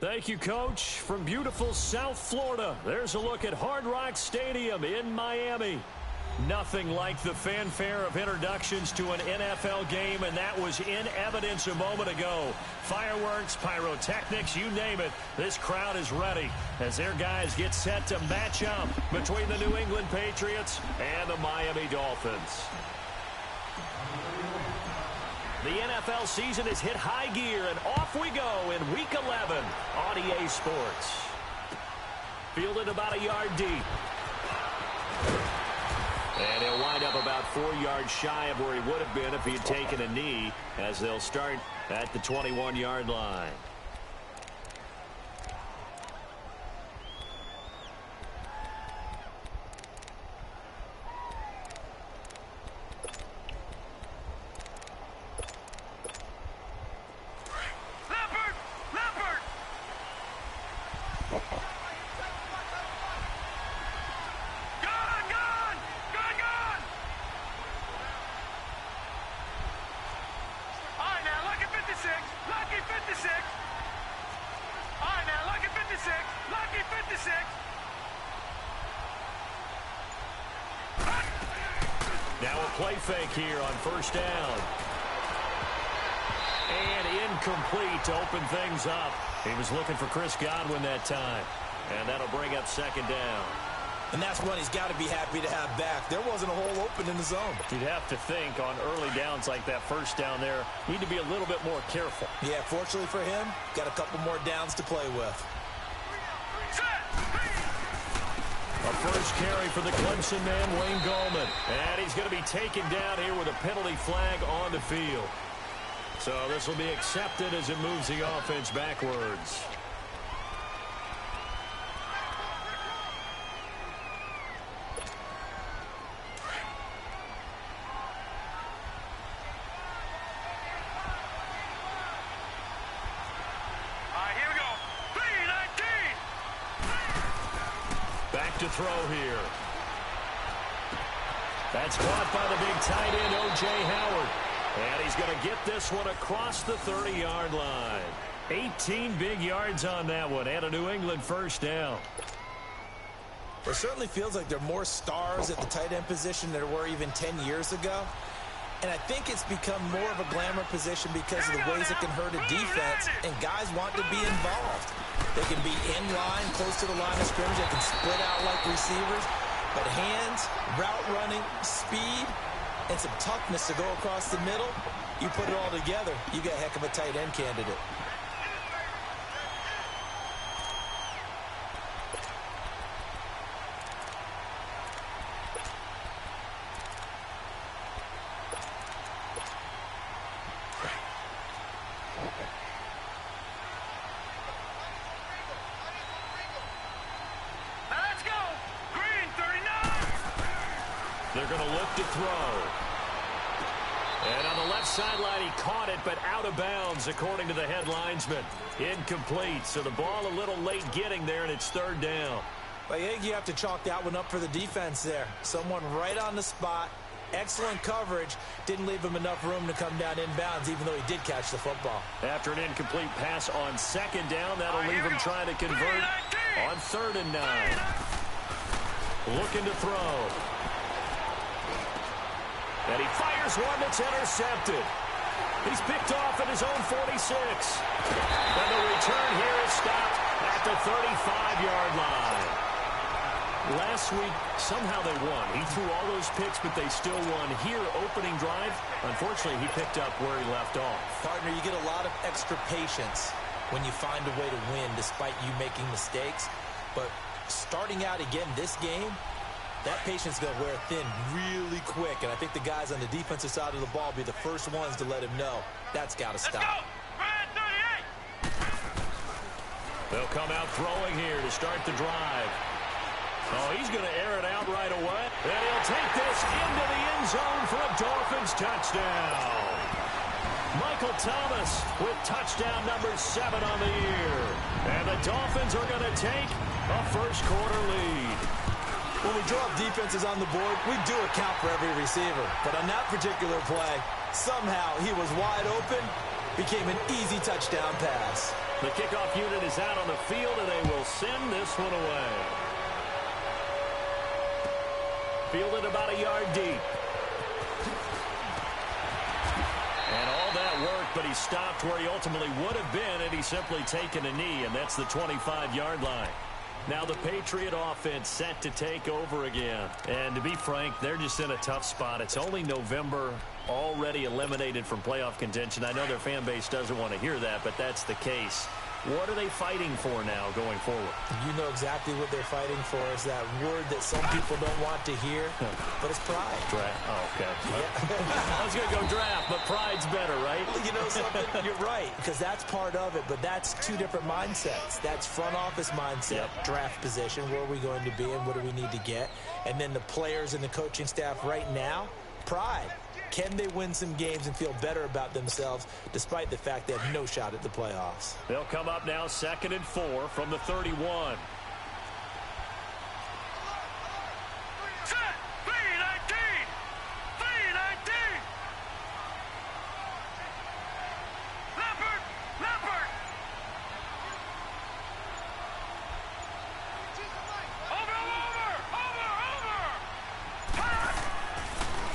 Thank you, Coach. From beautiful South Florida, there's a look at Hard Rock Stadium in Miami. Nothing like the fanfare of introductions to an NFL game, and that was in evidence a moment ago. Fireworks, pyrotechnics, you name it. This crowd is ready as their guys get set to match up between the New England Patriots and the Miami Dolphins. The NFL season has hit high gear, and off we go in Week 11 on EA Sports. Fielded about a yard deep. And he'll wind up about 4 yards shy of where he would have been if he had taken a knee, as they'll start at the 21-yard line. Now a play fake here on first down. And incomplete to open things up. He was looking for Chris Godwin that time. And that'll bring up second down. And that's one he's got to be happy to have back. There wasn't a hole open in the zone. You'd have to think on early downs like that first down there, need to be a little bit more careful. Yeah, fortunately for him, got a couple more downs to play with. A first carry for the Clemson man, Wayne Gallman. And he's going to be taken down here with a penalty flag on the field. So this will be accepted as it moves the offense backwards. To throw here. That's caught by the big tight end, O.J. Howard. And he's going to get this one across the 30-yard line. 18 big yards on that one, and a New England first down. It certainly feels like there are more stars at the tight end position than there were even 10 years ago. And I think it's become more of a glamour position because of the ways it can hurt a defense, and guys want to be involved. They can be in line, close to the line of scrimmage. They can split out like receivers. But hands, route running, speed, and some toughness to go across the middle, you put it all together, you got a heck of a tight end candidate. They're going to look to throw. And on the left sideline, he caught it, but out of bounds, according to the head linesman. Incomplete, so the ball a little late getting there, and it's third down. I think you have to chalk that one up for the defense there. Someone right on the spot, excellent coverage, didn't leave him enough room to come down inbounds, even though he did catch the football. After an incomplete pass on second down, that'll leave him trying to convert on 3rd and 9. Looking to throw. And he fires one that's intercepted. He's picked off at his own 46. And the return here is stopped at the 35-yard line. Last week, somehow they won. He threw all those picks, but they still won. Here, opening drive, unfortunately, he picked up where he left off. Partner, you get a lot of extra patience when you find a way to win despite you making mistakes. But starting out again this game, that patience is going to wear thin really quick, and I think the guys on the defensive side of the ball will be the first ones to let him know that's got to stop. They'll come out throwing here to start the drive. Oh, he's going to air it out right away, and he'll take this into the end zone for a Dolphins touchdown. Michael Thomas with touchdown number 7 on the year, and the Dolphins are going to take a first-quarter lead. When we draw up defenses on the board, we do account for every receiver. But on that particular play, somehow he was wide open, became an easy touchdown pass. The kickoff unit is out on the field, and they will send this one away. Fielded about a yard deep. And all that work, but he stopped where he ultimately would have been had he simply taken a knee, and that's the 25-yard line. Now the Patriot offense set to take over again. And to be frank, they're just in a tough spot. It's only November, already eliminated from playoff contention. I know their fan base doesn't want to hear that, but that's the case. What are they fighting for now going forward? You know exactly what they're fighting for. Is that word that some people don't want to hear, but it's pride. Draft. Oh, okay. Yeah. I was going to go draft, but pride's better, right? You know something? You're right, because that's part of it, but that's two different mindsets. That's front office mindset, draft position, where are we going to be and what do we need to get? And then the players and the coaching staff right now, pride. Can they win some games and feel better about themselves despite the fact they have no shot at the playoffs? They'll come up now 2nd and 4 from the 31.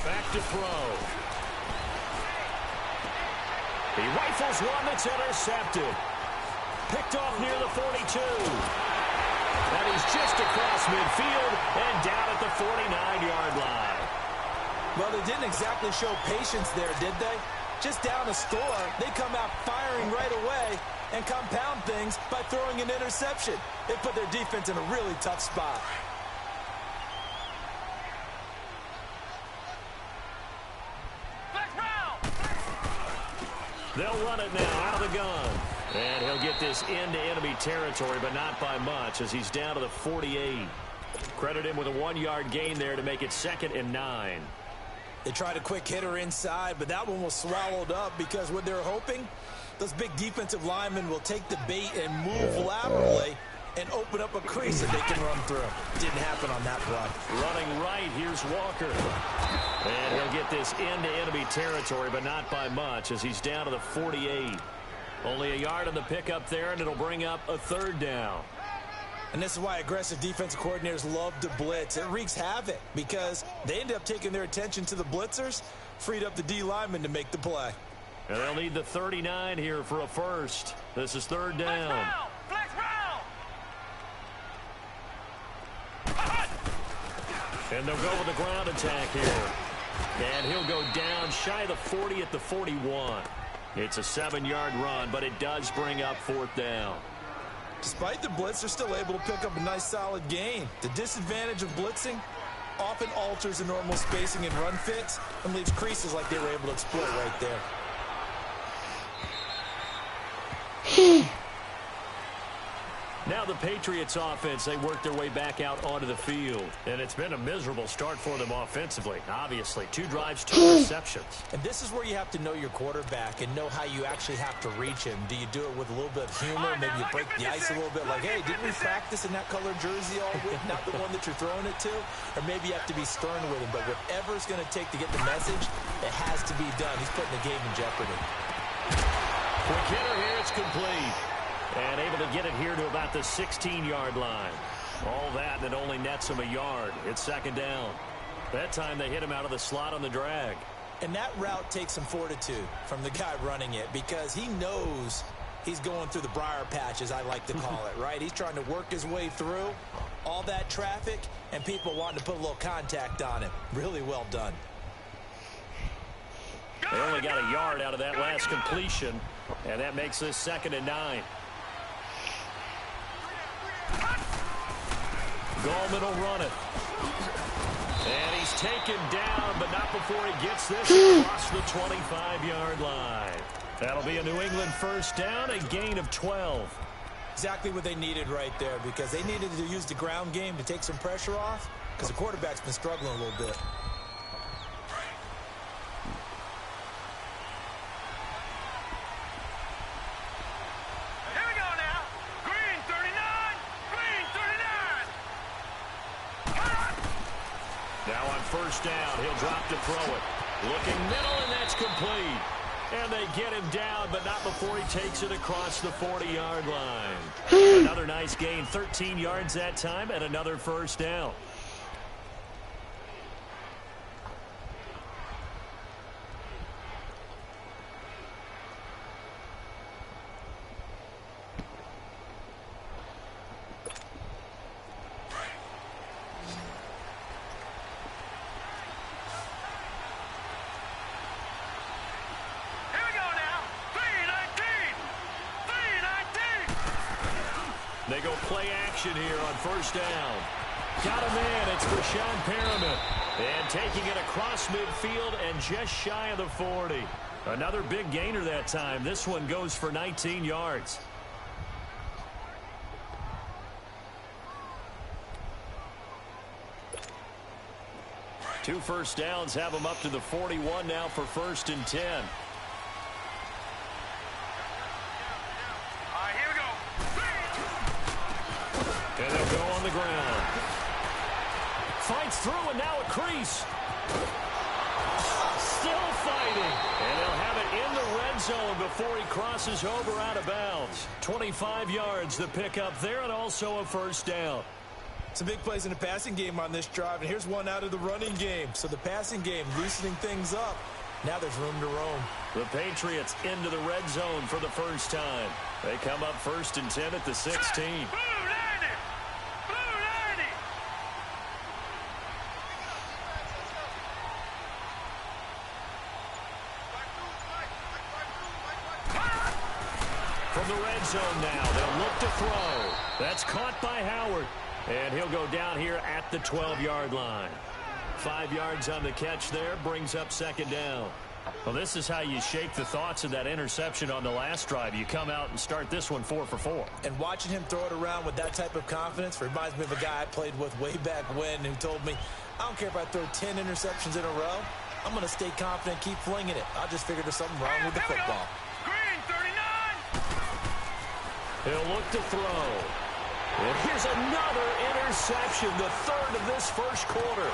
Back to throw. He rifles one that's intercepted. Picked off near the 42. And he's just across midfield and down at the 49-yard line. Well, they didn't exactly show patience there, did they? Just down a score, they come out firing right away and compound things by throwing an interception. They put their defense in a really tough spot. They'll run it now out of the gun. And he'll get this into enemy territory, but not by much as he's down to the 48. Credit him with a 1-yard gain there to make it 2nd and 9. They tried a quick hitter inside, but that one was swallowed up because what they're hoping, those big defensive linemen will take the bait and move laterally and open up a crease that they can run through. Didn't happen on that play. Running right, here's Walker. And he'll get this into enemy territory, but not by much as he's down to the 48. Only a yard on the pickup there, and it'll bring up a 3rd down. And this is why aggressive defensive coordinators love to blitz. It wreaks havoc because they end up taking their attention to the blitzers, freed up the D lineman to make the play. And they'll need the 39 here for a first. This is third down. Flex round. And they'll go with the ground attack here. And he'll go down shy of the 40 at the 41. It's a 7-yard run, but it does bring up fourth down. Despite the blitz, they're still able to pick up a nice solid gain. The disadvantage of blitzing often alters the normal spacing and run fits and leaves creases like they were able to exploit right there. Now the Patriots offense, they work their way back out onto the field. And it's been a miserable start for them offensively. Obviously, 2 drives, 2 interceptions. And this is where you have to know your quarterback and know how you actually have to reach him. Do you do it with a little bit of humor? Maybe you break the ice a little bit like, hey, didn't we practice in that color jersey all week? Not the one that you're throwing it to? Or maybe you have to be stern with him. But whatever it's going to take to get the message, it has to be done. He's putting the game in jeopardy. Quick hitter here, it's complete. And able to get it here to about the 16-yard line. All that, and it only nets him a yard. It's second down. That time they hit him out of the slot on the drag. And that route takes some fortitude from the guy running it because he knows he's going through the briar patch, as I like to call it, right? He's trying to work his way through all that traffic and people wanting to put a little contact on him. Really well done. They only got a yard out of that last completion, and that makes this 2nd and 9. Gallman will run it. And he's taken down, but not before he gets this across the 25-yard line. That'll be a New England first down, a gain of 12. Exactly what they needed right there because they needed to use the ground game to take some pressure off because the quarterback's been struggling a little bit. First down, he'll drop to throw it. Looking middle, and that's complete. And they get him down, but not before he takes it across the 40-yard line. Another nice gain, 13 yards that time, and another first down. They go play action here on first down. Got him in. It's Rashawn Perriman. And taking it across midfield and just shy of the 40. Another big gainer that time. This one goes for 19 yards. Two first downs have them up to the 41 now for 1st and 10. And they'll go on the ground. Fights through, and now a crease. Still fighting. And they'll have it in the red zone before he crosses over out of bounds. 25 yards the pickup there, and also a first down. Some big plays in the passing game on this drive, and here's one out of the running game. So the passing game loosening things up. Now there's room to roam. The Patriots into the red zone for the first time. They come up 1st and 10 at the 16. From the red zone now, they'll look to throw. That's caught by Howard. And he'll go down here at the 12-yard line. 5 yards on the catch there, brings up 2nd down. Well, this is how you shake the thoughts of that interception on the last drive. You come out and start this one 4 for 4. And watching him throw it around with that type of confidence reminds me of a guy I played with way back when who told me, I don't care if I throw 10 interceptions in a row. I'm going to stay confident, keep flinging it. I just figured there's something wrong with the football. He'll look to throw. And here's another interception, the 3rd of this first quarter.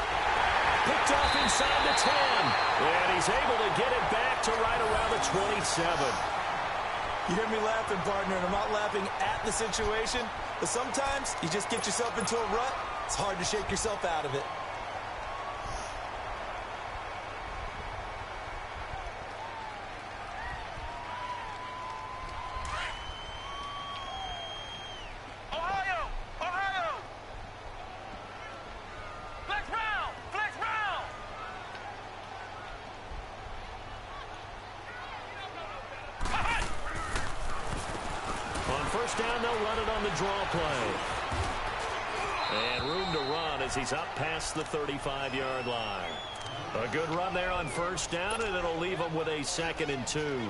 Picked off inside the 10. And he's able to get it back to right around the 27. You hear me laughing, partner, and I'm not laughing at the situation, but sometimes you just get yourself into a rut. It's hard to shake yourself out of it. First down, they'll run it on the draw play. And room to run as he's up past the 35-yard line. A good run there on first down, and it'll leave him with a 2nd and 2.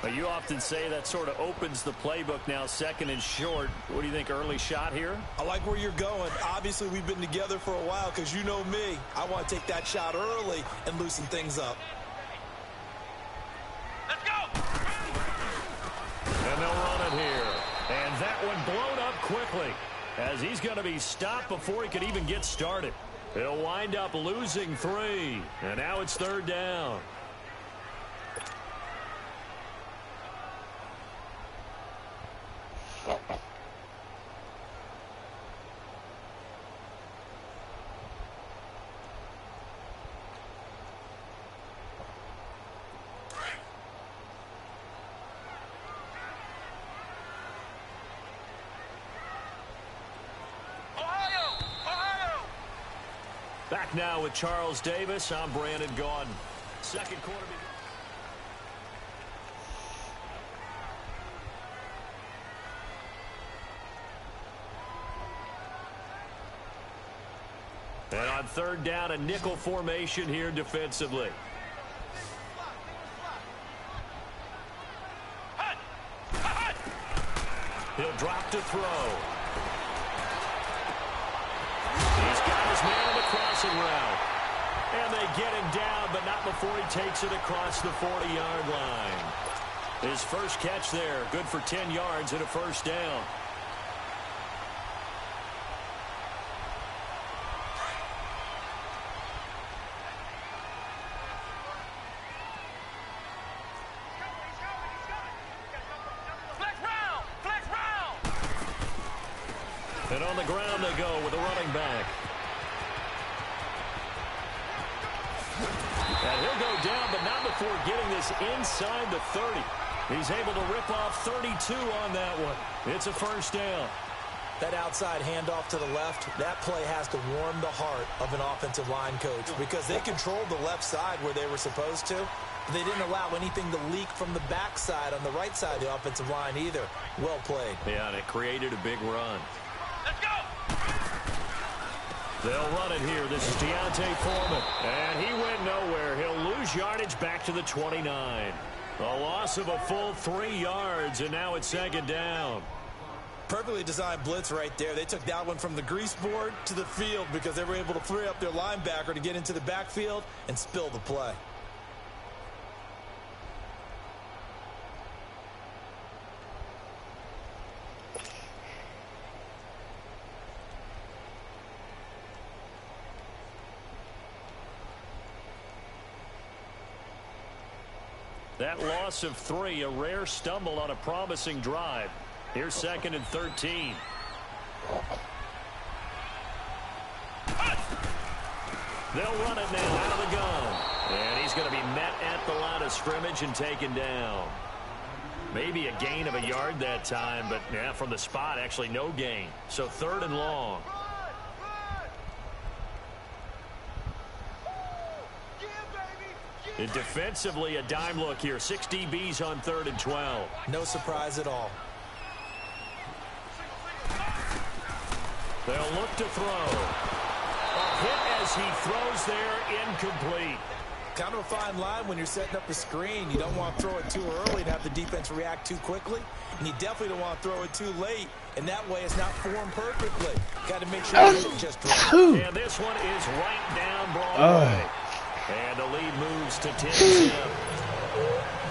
But you often say that sort of opens the playbook now, 2nd and short. What do you think, early shot here? I like where you're going. Obviously, we've been together for a while because you know me. I want to take that shot early and loosen things up. Let's go! And they'll run it here. And that one blown up quickly as he's going to be stopped before he could even get started. He'll wind up losing 3. And now it's 3rd down. Back now with Charles Davis. I'm Brandon Gaudin. Second quarter. And on 3rd down, a nickel formation here defensively. He'll drop to throw. He's got his man on the crossing route. And they get him down, but not before he takes it across the 40-yard line. His first catch there, good for 10 yards and a first down. And on the ground they go with a running back. And he'll go down, but not before getting this inside the 30. He's able to rip off 32 on that one. It's a first down. That outside handoff to the left, that play has to warm the heart of an offensive line coach because they controlled the left side where they were supposed to. They didn't allow anything to leak from the backside on the right side of the offensive line either. Well played. Yeah, and it created a big run. Let's go! They'll run it here. This is Deontay Foreman. And he went nowhere. He'll lose yardage back to the 29. A loss of a full 3 yards, and now it's 2nd down. Perfectly designed blitz right there. They took that one from the grease board to the field because they were able to free up their linebacker to get into the backfield and spill the play. That loss of 3, a rare stumble on a promising drive. Here's 2nd and 13. They'll run it now out of the gun. And he's going to be met at the line of scrimmage and taken down. Maybe a gain of a yard that time, but yeah, from the spot, actually no gain. So 3rd and long. And defensively, a dime look here. 6 DBs on 3rd and 12. No surprise at all. They'll look to throw. A hit as he throws there, incomplete. Kind of a fine line when you're setting up a screen. You don't want to throw it too early and have the defense react too quickly. And you definitely don't want to throw it too late. And that way it's not formed perfectly. Got to make sure you hit it just right. And this one is right down Broadway. And the lead moves to 10-7.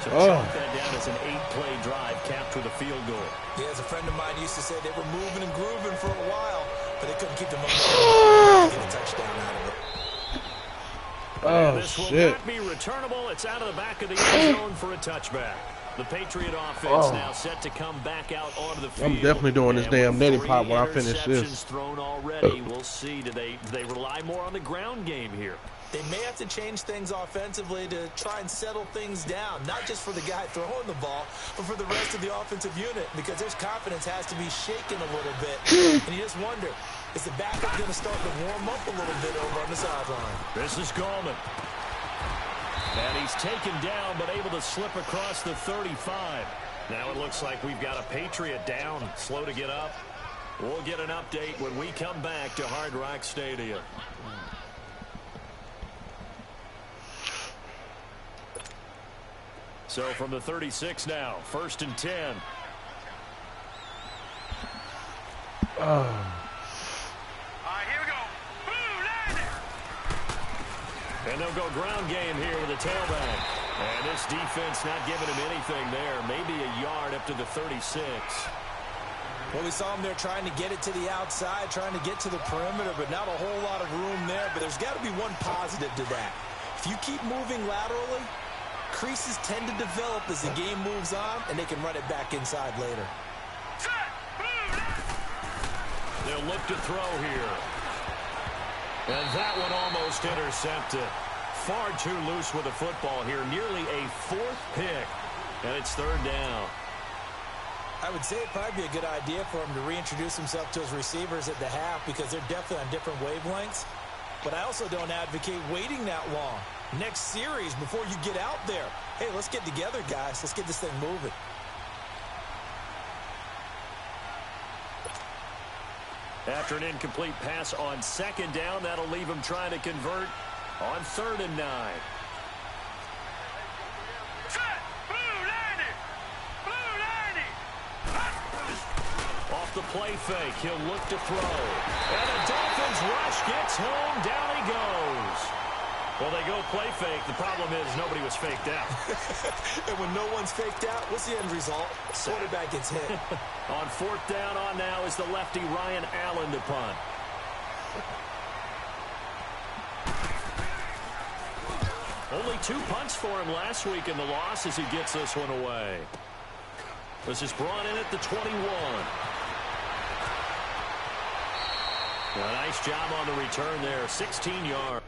So chalk that down as an 8-play drive capped with a field goal. Yeah, as a friend of mine used to say, they were moving and grooving for a while, but they couldn't keep the momentum to get a touchdown out of it. This will not be returnable. It's out of the back of the end zone for a touchback. The Patriot offense now set to come back out onto the field. I'm definitely doing this damn neti pop when I finish this. Thrown already. We'll see. Do they rely more on the ground game here? They may have to change things offensively to try and settle things down, not just for the guy throwing the ball, but for the rest of the offensive unit, because their confidence has to be shaken a little bit. And you just wonder, is the backup going to start to warm up a little bit over on the sideline? This is Gallman. And he's taken down, but able to slip across the 35. Now it looks like we've got a Patriot down, slow to get up. We'll get an update when we come back to Hard Rock Stadium. So from the 36 now, 1st and 10. All right, here we go. And they'll go ground game here with a tailback. And this defense not giving him anything there. Maybe a yard up to the 36. Well, we saw him there trying to get it to the outside, trying to get to the perimeter, but not a whole lot of room there. But there's got to be one positive to that. If you keep moving laterally, creases tend to develop as the game moves on, and they can run it back inside later. They'll look to throw here. And that one almost intercepted. Far too loose with the football here. Nearly a 4th pick. And it's 3rd down. I would say it'd probably be a good idea for him to reintroduce himself to his receivers at the half because they're definitely on different wavelengths. But I also don't advocate waiting that long. Next series, before you get out there, hey, let's get together, guys. Let's get this thing moving. After an incomplete pass on 2nd down, that'll leave him trying to convert on 3rd and 9. Off the play fake, he'll look to throw. And the Dolphins rush gets home, down he goes. Well, they go play fake. The problem is nobody was faked out. And when no one's faked out, what's the end result? Quarterback gets hit. On 4th down on now is the lefty Ryan Allen to punt. Only 2 punts for him last week in the loss as he gets this one away. This is brought in at the 21. A nice job on the return there. 16 yards.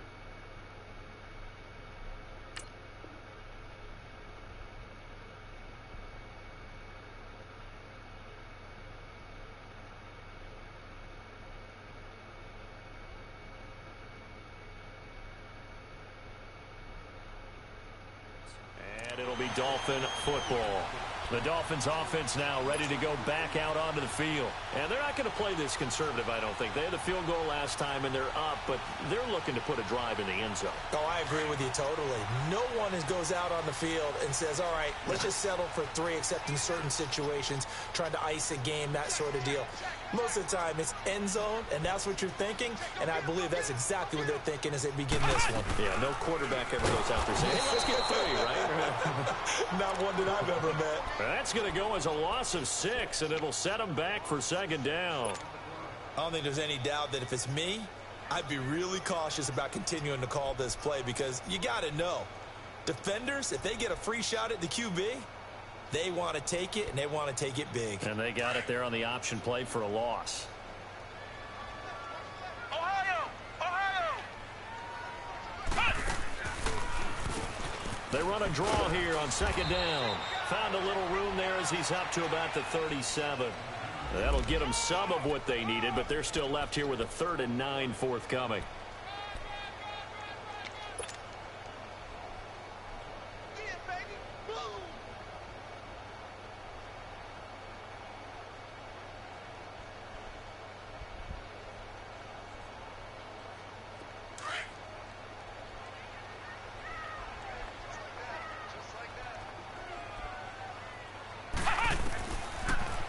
It'll be Dolphin football. The Dolphins offense now ready to go back out onto the field. And they're not going to play this conservative, I don't think. They had a field goal last time, and they're up, but they're looking to put a drive in the end zone. Oh, I agree with you totally. No one goes out on the field and says, all right, let's just settle for 3, except in certain situations, trying to ice a game, that sort of deal. Most of the time, it's end zone, and that's what you're thinking, and I believe that's exactly what they're thinking as they begin this one. Yeah, no quarterback ever goes out there saying, hey, let's get 3, right? Not one that I've ever met. That's going to go as a loss of 6, and it'll set them back for 2nd down. I don't think there's any doubt that if it's me, I'd be really cautious about continuing to call this play because you got to know, defenders, if they get a free shot at the QB, they want to take it, and they want to take it big. And they got it there on the option play for a loss. They run a draw here on 2nd down. Found a little room there as he's up to about the 37. That'll get them some of what they needed, but they're still left here with a 3rd and 9 forthcoming.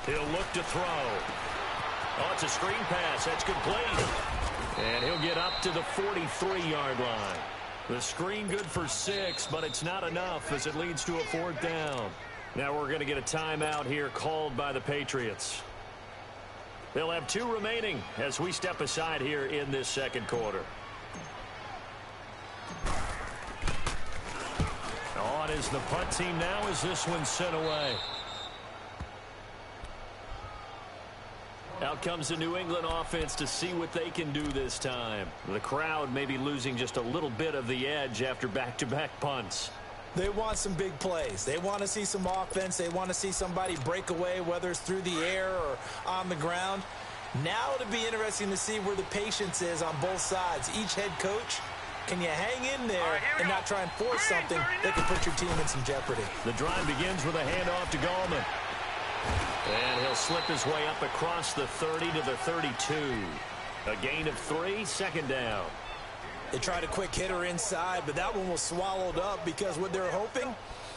He'll look to throw. Oh, it's a screen pass. That's complete. And he'll get up to the 43-yard line. The screen good for 6, but it's not enough as it leads to a 4th down. Now we're going to get a timeout here called by the Patriots. They'll have 2 remaining as we step aside here in this 2nd quarter. Oh, and is the punt team now as this one's sent away. Out comes the New England offense to see what they can do this time. The crowd may be losing just a little bit of the edge after back-to-back punts. They want some big plays. They want to see some offense. They want to see somebody break away, whether it's through the air or on the ground. Now it'll be interesting to see where the patience is on both sides. Each head coach, can you hang in there and not try and force something that can put your team in some jeopardy? The drive begins with a handoff to Gallman. And he'll slip his way up across the 30 to the 32. A gain of 3, second down. They tried a quick hitter inside, but that one was swallowed up because what they're hoping,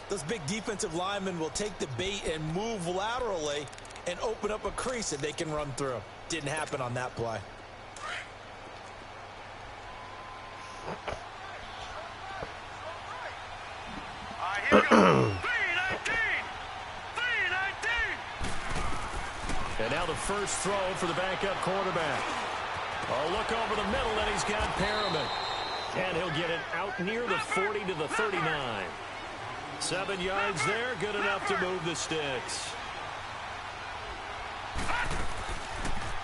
those big defensive linemen will take the bait and move laterally and open up a crease that they can run through. Didn't happen on that play. Here we go. 3-19. And now the first throw for the backup quarterback. A look over the middle, and he's got Perriman. And he'll get it out near the 40 to the 39. 7 yards there, good enough to move the sticks.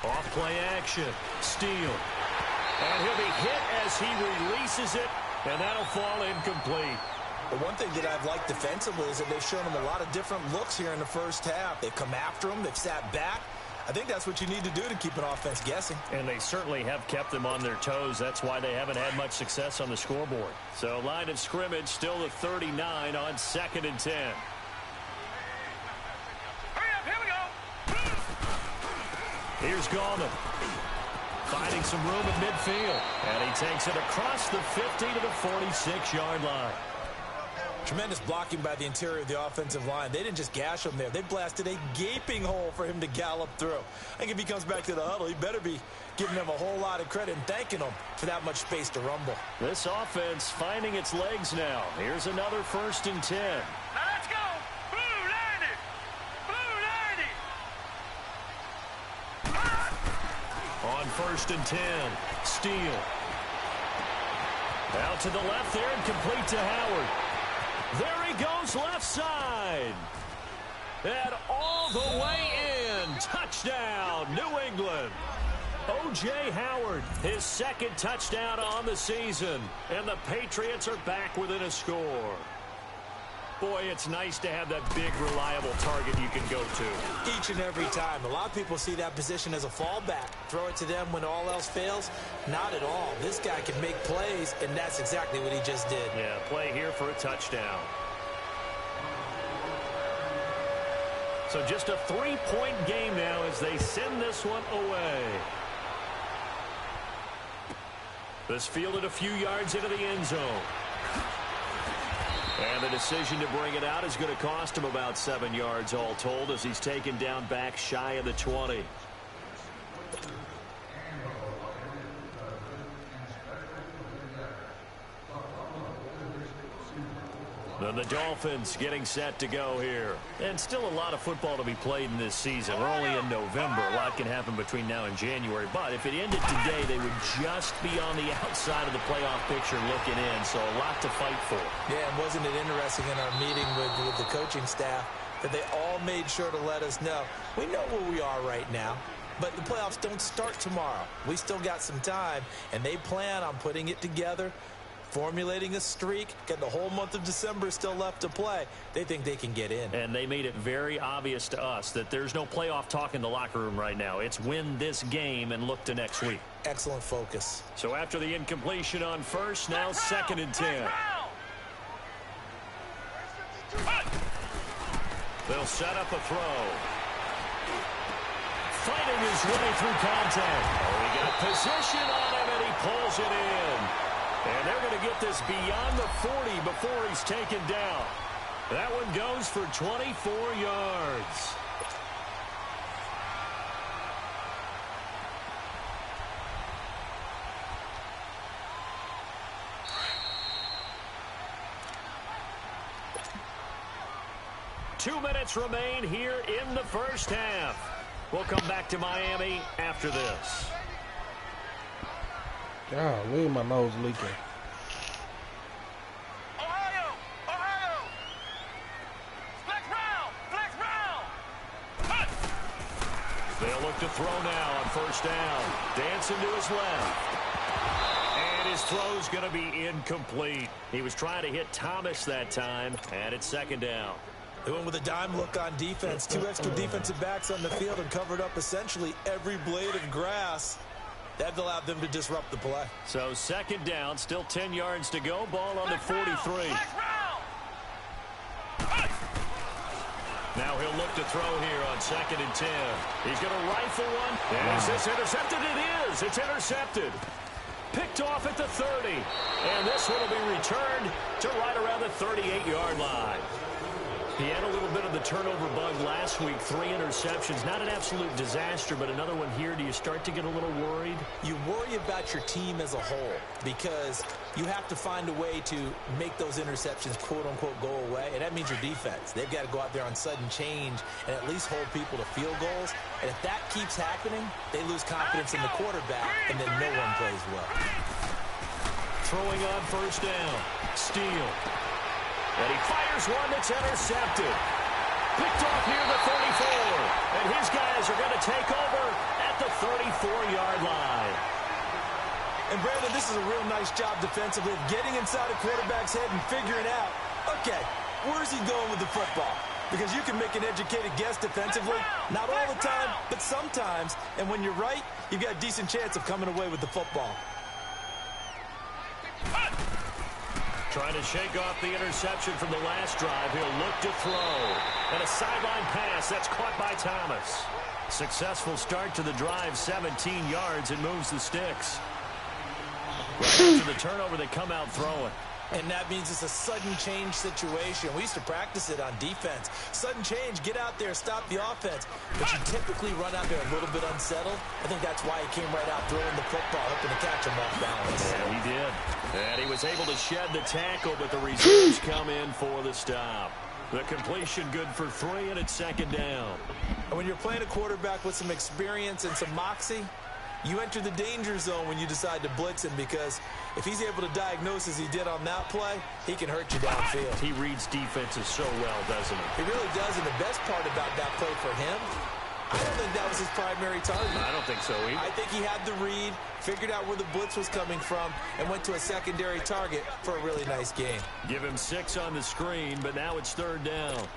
Off play action. Steele. And he'll be hit as he releases it, and that'll fall incomplete. The one thing that I've liked defensively is that they've shown him a lot of different looks here in the first half. They've come after him. They've sat back. I think that's what you need to do to keep an offense guessing. And they certainly have kept them on their toes. That's why they haven't had much success on the scoreboard. So line of scrimmage still the 39 on 2nd and 10. Hurry up, here we go. Here's Gallman. Finding some room at midfield. And he takes it across the 50 to the 46-yard line. Tremendous blocking by the interior of the offensive line. They didn't just gash him there. They blasted a gaping hole for him to gallop through. I think if he comes back to the huddle, he better be giving them a whole lot of credit and thanking them for that much space to rumble. This offense finding its legs now. Here's another 1st and 10. Now let's go. Blue 90. Blue 90. On 1st and 10, Steele. Out to the left there and complete to Howard. There he goes left side. And all the way in. Touchdown, New England. O.J. Howard, his 2nd touchdown on the season. And the Patriots are back within a score. Boy, it's nice to have that big, reliable target you can go to. Each and every time. A lot of people see that position as a fallback. Throw it to them when all else fails. Not at all. This guy can make plays, and that's exactly what he just did. Yeah, play here for a touchdown. So just a 3-point game now as they send this one away. This fielded a few yards into the end zone. And the decision to bring it out is going to cost him about 7 yards all told as he's taken down back shy of the 20. Then the Dolphins getting set to go here. And still a lot of football to be played in this season. We're only in November. A lot can happen between now and January. But if it ended today, they would just be on the outside of the playoff picture looking in. So a lot to fight for. Yeah, and wasn't it interesting in our meeting with the coaching staff that they all made sure to let us know, we know where we are right now, but the playoffs don't start tomorrow. We still got some time, and they plan on putting it together, formulating a streak, got the whole month of December still left to play. They think they can get in. And they made it very obvious to us that there's no playoff talk in the locker room right now. It's win this game and look to next week. Excellent focus. So after the incompletion on 1st, now 2nd and 10. They'll set up a throw. Fighting his way through contact. Oh, he got position on him, and he pulls it in. And they're going to get this beyond the 40 before he's taken down. That one goes for 24 yards. Two minutes remain here in the first half. We'll come back to Miami after this. Golly, my nose leaking. Ohio! Ohio! throw now on first down. Dancing to his left. And his throw's going to be incomplete. He was trying to hit Thomas that time, and it's second down. They went with a dime look on defense. 2 extra defensive backs on the field and covered up essentially every blade of grass. That allowed them to disrupt the play. So second down, still 10 yards to go. Ball on the 43. Now he'll look to throw here on 2nd and 10. He's going to rifle one. Is this intercepted? It is. It's intercepted. Picked off at the 30. And this one will be returned to right around the 38-yard line. He had a little bit of the turnover bug last week. 3 interceptions. Not an absolute disaster, but another one here. Do you start to get a little worried? You worry about your team as a whole because you have to find a way to make those interceptions, quote-unquote, go away, and that means your defense. They've got to go out there on sudden change and at least hold people to field goals. And if that keeps happening, they lose confidence in the quarterback, and then no one plays well. Throwing on first down. Steele. And he fires one that's intercepted. Picked off near the 34. And his guys are going to take over at the 34-yard line. And, Brandon, this is a real nice job defensively of getting inside a quarterback's head and figuring out, okay, where's he going with the football? Because you can make an educated guess defensively. Not all the time, but sometimes. And when you're right, you've got a decent chance of coming away with the football. Trying to shake off the interception from the last drive. He'll look to throw. And a sideline pass. That's caught by Thomas. Successful start to the drive. 17 yards and moves the sticks. Right after the turnover, they come out throwing. And that means it's a sudden change situation. We used to practice it on defense. Sudden change, get out there, stop the offense. But you typically run out there a little bit unsettled. I think that's why he came right out throwing the football, hoping to catch him off balance. Yeah, he did. And he was able to shed the tackle, but the reserves come in for the stop. The completion good for 3, and it's second down. And when you're playing a quarterback with some experience and some moxie, you enter the danger zone when you decide to blitz him, because if he's able to diagnose as he did on that play, he can hurt you downfield. He reads defenses so well, doesn't he? He really does, and the best part about that play for him, I don't think that was his primary target. I don't think so either. I think he had the read, figured out where the blitz was coming from, and went to a secondary target for a really nice game. Give him 6 on the screen, but now it's third down.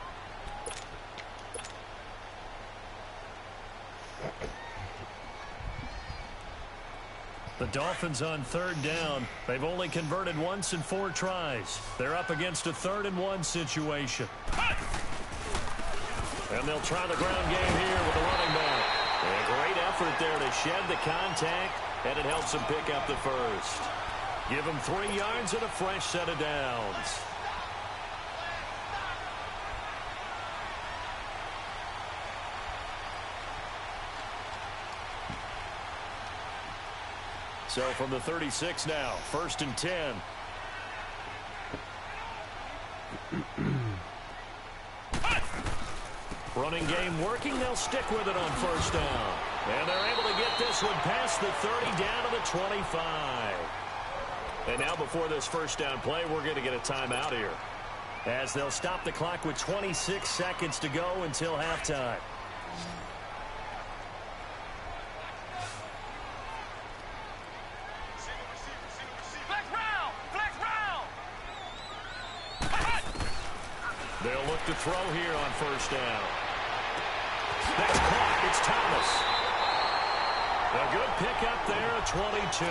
The Dolphins on third down. They've only converted once in 4 tries. They're up against a 3rd and 1 situation. And they'll try the ground game here with the running back. A great effort there to shed the contact, and it helps him pick up the first. Give him 3 yards and a fresh set of downs. So from the 36 now, 1st and 10. Running game working. They'll stick with it on first down. And they're able to get this one past the 30 down to the 25. And now before this first down play, we're going to get a timeout here, as they'll stop the clock with 26 seconds to go until halftime. They'll look to throw here on first down. That's caught. It's Thomas. A good pickup there at 22.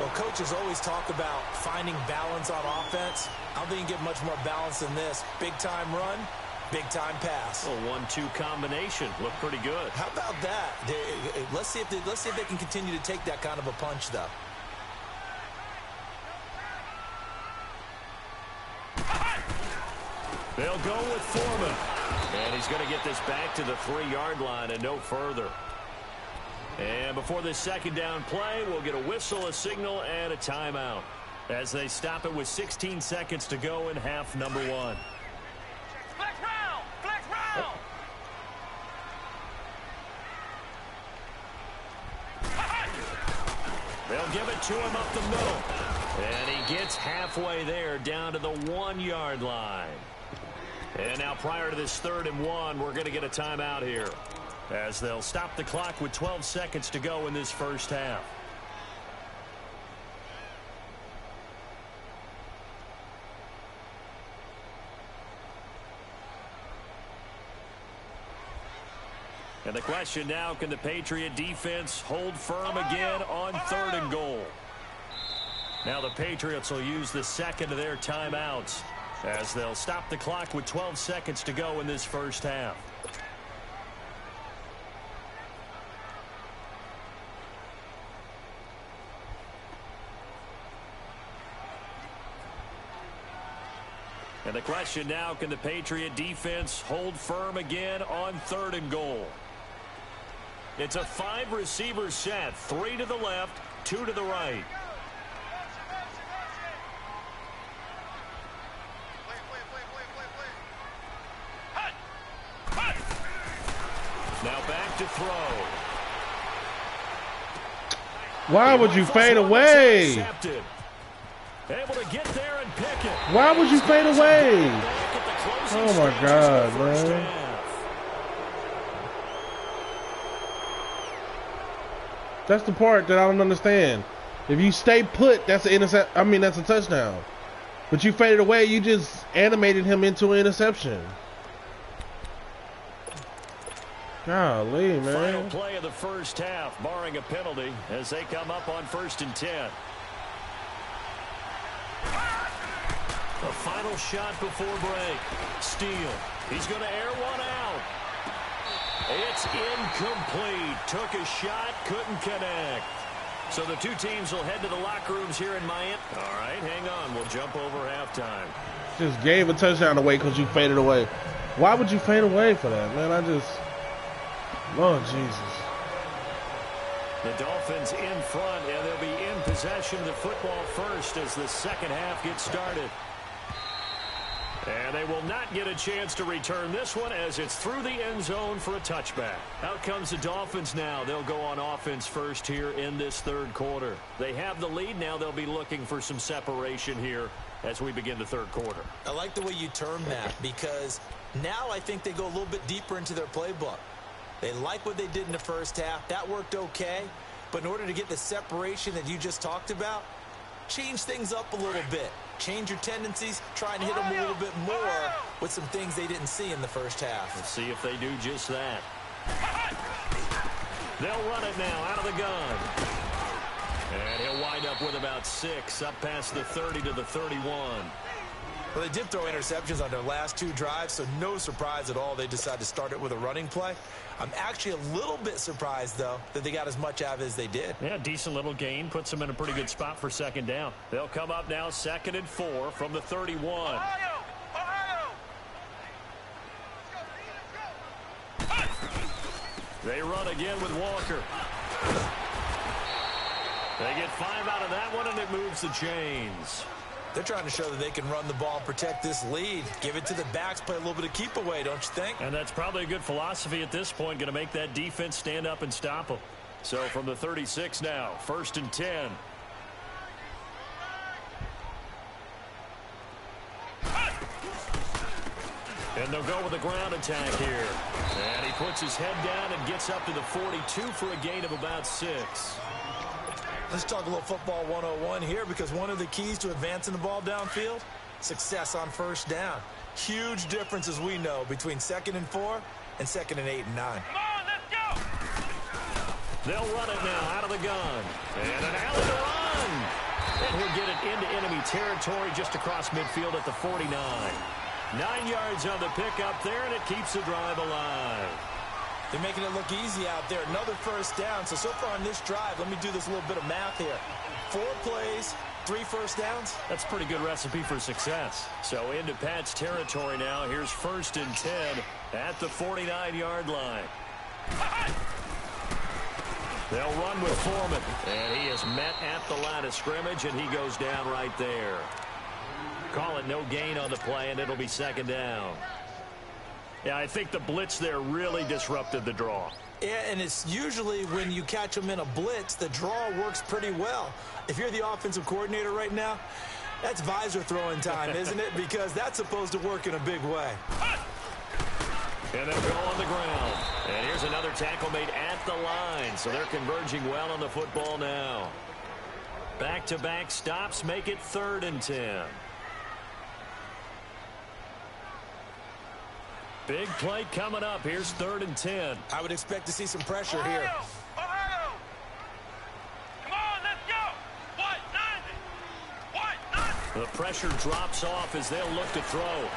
Well, coaches always talk about finding balance on offense. I don't think you can get much more balance than this. Big-time run, big-time pass. A 1-2 combination. Looked pretty good. How about that? Let's see if they can continue to take that kind of a punch, though. They'll go with Foreman. And he's going to get this back to the 3-yard line and no further. And before this second down play, we'll get a whistle, a signal, and a timeout, as they stop it with 16 seconds to go in half number 1. Flex round! Flex round! They'll give it to him up the middle. And he gets halfway there, down to the 1-yard line. And now prior to this 3rd and 1, we're going to get a timeout here. as they'll stop the clock with 12 seconds to go in this first half. And the question now, can the Patriot defense hold firm again on 3rd and goal? Now the Patriots will use the second of their timeouts as they'll stop the clock with 12 seconds to go in this first half. And the question now, can the Patriot defense hold firm again on 3rd and goal? It's a 5-receiver set, 3 to the left, 2 to the right. Now back to throw. Why would you fade away? Able to get there and pick it. Why would you fade away? Oh my God, man. That's the part that I don't understand. If you stay put, that's an intercept. I mean, that's a touchdown. But you faded away. You just animated him into an interception. Golly, man. Final play of the first half, barring a penalty, as they come up on 1st and 10. The final shot before break. Steele. He's going to air one out. It's incomplete. Took a shot, couldn't connect. So the two teams will head to the locker rooms here in Miami. All right, hang on. We'll jump over halftime. Just gave a touchdown away because you faded away. Why would you fade away for that, man? Lord Jesus. The Dolphins in front, and they'll be in possession of the football first as the second half gets started. And they will not get a chance to return this one as it's through the end zone for a touchback. Out comes the Dolphins now. They'll go on offense first here in this 3rd quarter. They have the lead. Now they'll be looking for some separation here as we begin the 3rd quarter. I like the way you term that because now I think they go a little bit deeper into their playbook. They like what they did in the first half. That worked okay. But in order to get the separation that you just talked about, change things up a little bit. Change your tendencies, try and hit them a little bit more with some things they didn't see in the first half. Let's see if they do just that. They'll run it now out of the gun. And he'll wind up with about 6, up past the 30 to the 31. Well, they did throw interceptions on their last 2 drives, so no surprise at all they decided to start it with a running play. I'm actually a little bit surprised, though, that they got as much out of it as they did. Yeah, decent little gain. Puts them in a pretty good spot for 2nd down. They'll come up now 2nd and 4 from the 31. They run again with Walker. They get 5 out of that one, and it moves the chains. They're trying to show that they can run the ball, protect this lead. Give it to the backs, play a little bit of keep away, don't you think? And that's probably a good philosophy at this point, going to make that defense stand up and stop them. So from the 36 now, 1st and 10. And they'll go with a ground attack here. And he puts his head down and gets up to the 42 for a gain of about 6. Let's talk a little football 101 here because one of the keys to advancing the ball downfield, success on 1st down. Huge difference, as we know, between 2nd and 4 and 2nd and 8 and 9. Come on, let's go! They'll run it now out of the gun. And an alley to run. And he'll get it into enemy territory just across midfield at the 49. 9 yards on the pickup there, and it keeps the drive alive. They're making it look easy out there. Another 1st down. So far on this drive, let me do this little bit of math here. 4 plays, 3 1st downs. That's a pretty good recipe for success. So into Pat's territory now. Here's 1st and 10 at the 49-yard line. They'll run with Foreman. And he is met at the line of scrimmage, and he goes down right there. Call it no gain on the play, and it'll be 2nd down. Yeah, I think the blitz there really disrupted the draw. Yeah, and it's usually when you catch them in a blitz, the draw works pretty well. If you're the offensive coordinator right now, that's visor throwing time, isn't it? Because that's supposed to work in a big way. And they'll go on the ground. And here's another tackle made at the line. So they're converging well on the football now. Back-to-back stops make it 3rd and 10. Big play coming up. Here's 3rd and 10. I would expect to see some pressure here. Ohio! Come on, let's go! What? The pressure drops off as they'll look to throw.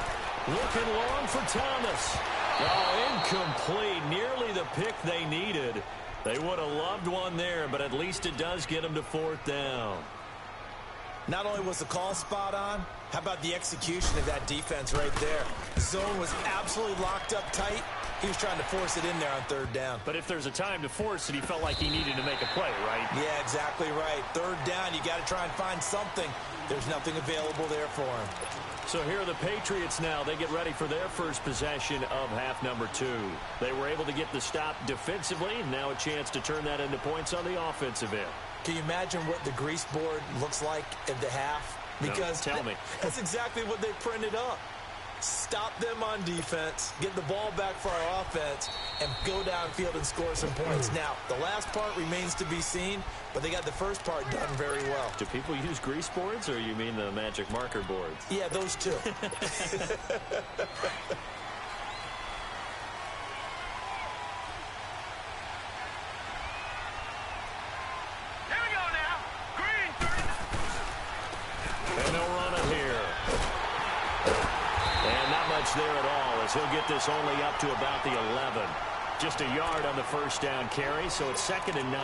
Looking long for Thomas. Oh, incomplete. Nearly the pick they needed. They would have loved one there, but at least it does get them to 4th down. Not only was the call spot on, how about the execution of that defense right there? The zone was absolutely locked up tight. He was trying to force it in there on 3rd down. But if there's a time to force it, he felt like he needed to make a play, right? Yeah, exactly right. 3rd down, you got to try and find something. There's nothing available there for him. So here are the Patriots now. They get ready for their first possession of half number 2. They were able to get the stop defensively, and now a chance to turn that into points on the offensive end. Can you imagine what the grease board looks like at the half? Because no, tell me. That's exactly what they printed up. Stop them on defense, get the ball back for our offense, and go downfield and score some points. Now, the last part remains to be seen, but they got the first part done very well. Do people use grease boards, or you mean the magic marker boards? Yeah, those two. There at all, as he'll get this only up to about the 11. Just a yard on the first down carry, so it's 2nd and 9.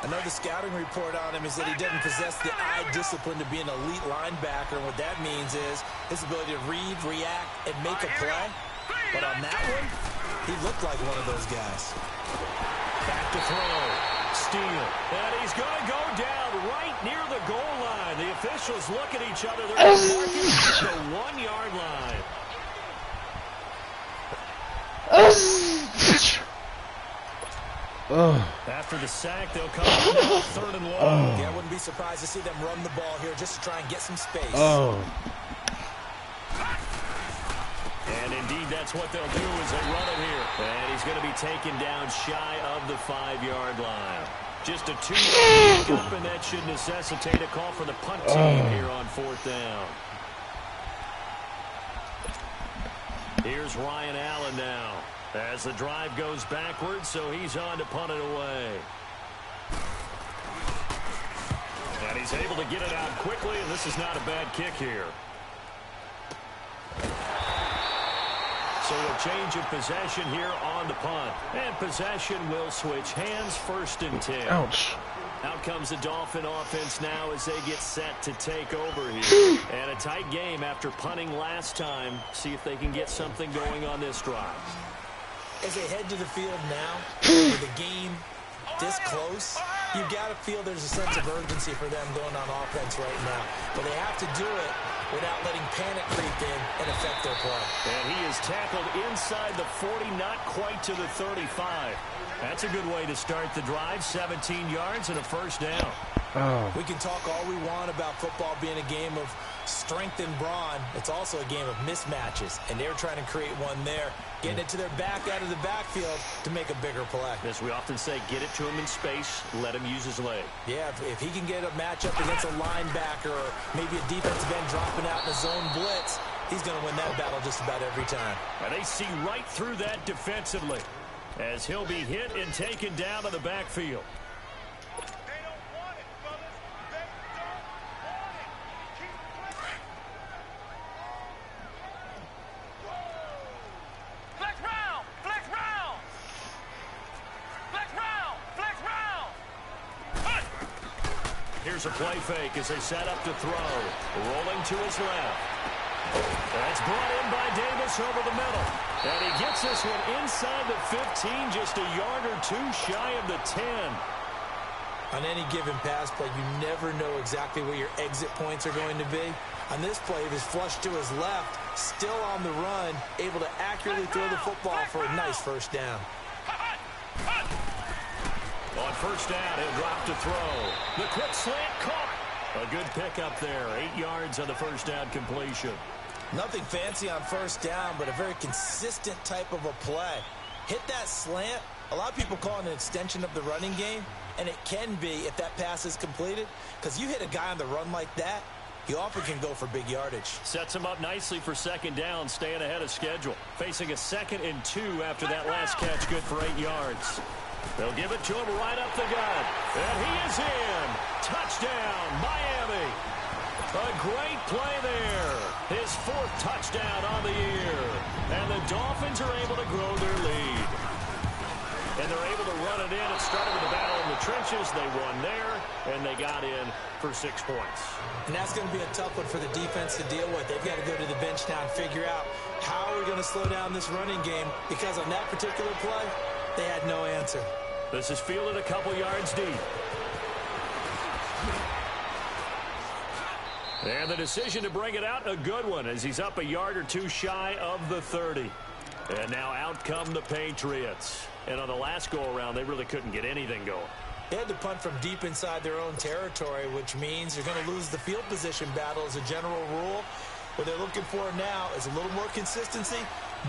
I know the scouting report on him is that he doesn't possess the eye discipline to be an elite linebacker. And what that means is his ability to read, react, and make a play. But on that one, he looked like one of those guys. Back to throw. Steal. And he's going to go down right near the goal line. The officials look at each other. They're marking at the 1-yard line. After the sack, they'll come up 3rd and long. Yeah, I wouldn't be surprised to see them run the ball here just to try and get some space. And indeed, that's what they'll do as they run it here. And he's going to be taken down shy of the 5-yard line. Just a 2-yard pickup, and that should necessitate a call for the punt team here on 4th down. Here's Ryan Allen now as the drive goes backwards, so he's on to punt it away. And he's able to get it out quickly, and this is not a bad kick here. So a change of possession here on the punt. And possession will switch hands, 1st and 10. Ouch. Out comes the Dolphin offense now as they get set to take over here. And a tight game after punting last time. See if they can get something going on this drive. As they head to the field now, with the game this close, you've got to feel there's a sense of urgency for them going on offense right now. But they have to do it without letting panic creep in and affect their play. And he is tackled inside the 40, not quite to the 35. That's a good way to start the drive. 17 yards and a 1st down. We can talk all we want about football being a game of strength and brawn. It's also a game of mismatches, and they're trying to create one there, getting it to their back out of the backfield to make a bigger play. As we often say, get it to him in space, let him use his leg. Yeah, if he can get a matchup against a linebacker or maybe a defensive end dropping out in a zone blitz, he's going to win that battle just about every time. And they see right through that defensively as he'll be hit and taken down to the backfield. Here's a play fake as they set up to throw. Rolling to his left. That's brought in by Davis over the middle. And he gets this one inside the 15, just a yard or two shy of the 10. On any given pass play, you never know exactly where your exit points are going to be. On this play, he was flushed to his left, still on the run, able to accurately throw the football for a nice 1st down. On 1st down, he'll drop to throw. The quick slant caught. A good pickup there. 8 yards on the 1st down completion. Nothing fancy on first down, but a very consistent type of a play. Hit that slant. A lot of people call it an extension of the running game, and it can be if that pass is completed, because you hit a guy on the run like that, he often can go for big yardage. Sets him up nicely for second down, staying ahead of schedule. Facing a 2nd and 2 after that last catch, good for 8 yards. They'll give it to him right up the gut. And he is in. Touchdown, Miami. A great play there. His 4th touchdown on the year. And the Dolphins are able to grow their lead. And they're able to run it in. It started with a battle in the trenches. They won there, and they got in for 6 points. And that's going to be a tough one for the defense to deal with. They've got to go to the bench now and figure out how we're going to slow down this running game, because on that particular play, they had no answer. This is fielded a couple yards deep. And the decision to bring it out, a good one, as he's up a yard or 2 shy of the 30. And now out come the Patriots. And on the last go-around, they really couldn't get anything going. They had to punt from deep inside their own territory, which means you're going to lose the field position battle as a general rule. What they're looking for now is a little more consistency,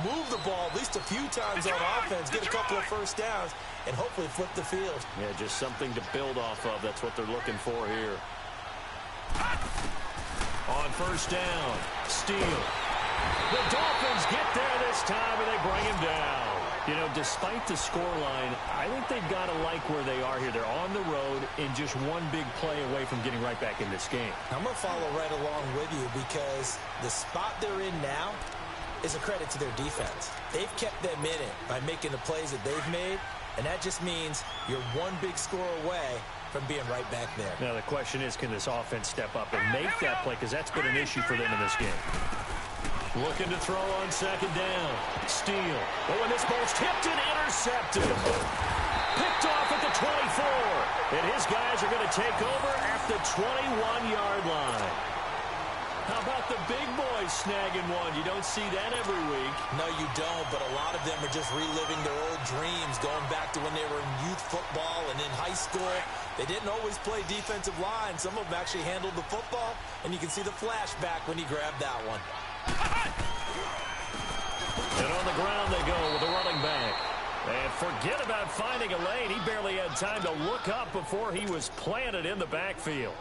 move the ball at least a few times on offense, get a couple of first downs, and hopefully flip the field. Yeah, just something to build off of. That's what they're looking for here. On first down, Steele. The Dolphins get there this time, and they bring him down. You know, despite the scoreline, I think they've got to like where they are here. They're on the road and just one big play away from getting right back in this game. I'm going to follow right along with you, because the spot they're in now is a credit to their defense. They've kept them in it by making the plays that they've made, and that just means you're one big score away from being right back there. Now, the question is, can this offense step up and make that play? Because that's been an issue for them in this game. Looking to throw on second down. Steele. Oh, and this ball's tipped and intercepted. Picked off at the 24. And his guys are going to take over at the 21-yard line. How about the big boys snagging one? You don't see that every week. No, you don't, but a lot of them are just reliving their old dreams, going back to when they were in youth football and in high school. They didn't always play defensive line. Some of them actually handled the football, and you can see the flashback when he grabbed that one. And on the ground they go with the running back. And forget about finding a lane. He barely had time to look up before he was planted in the backfield.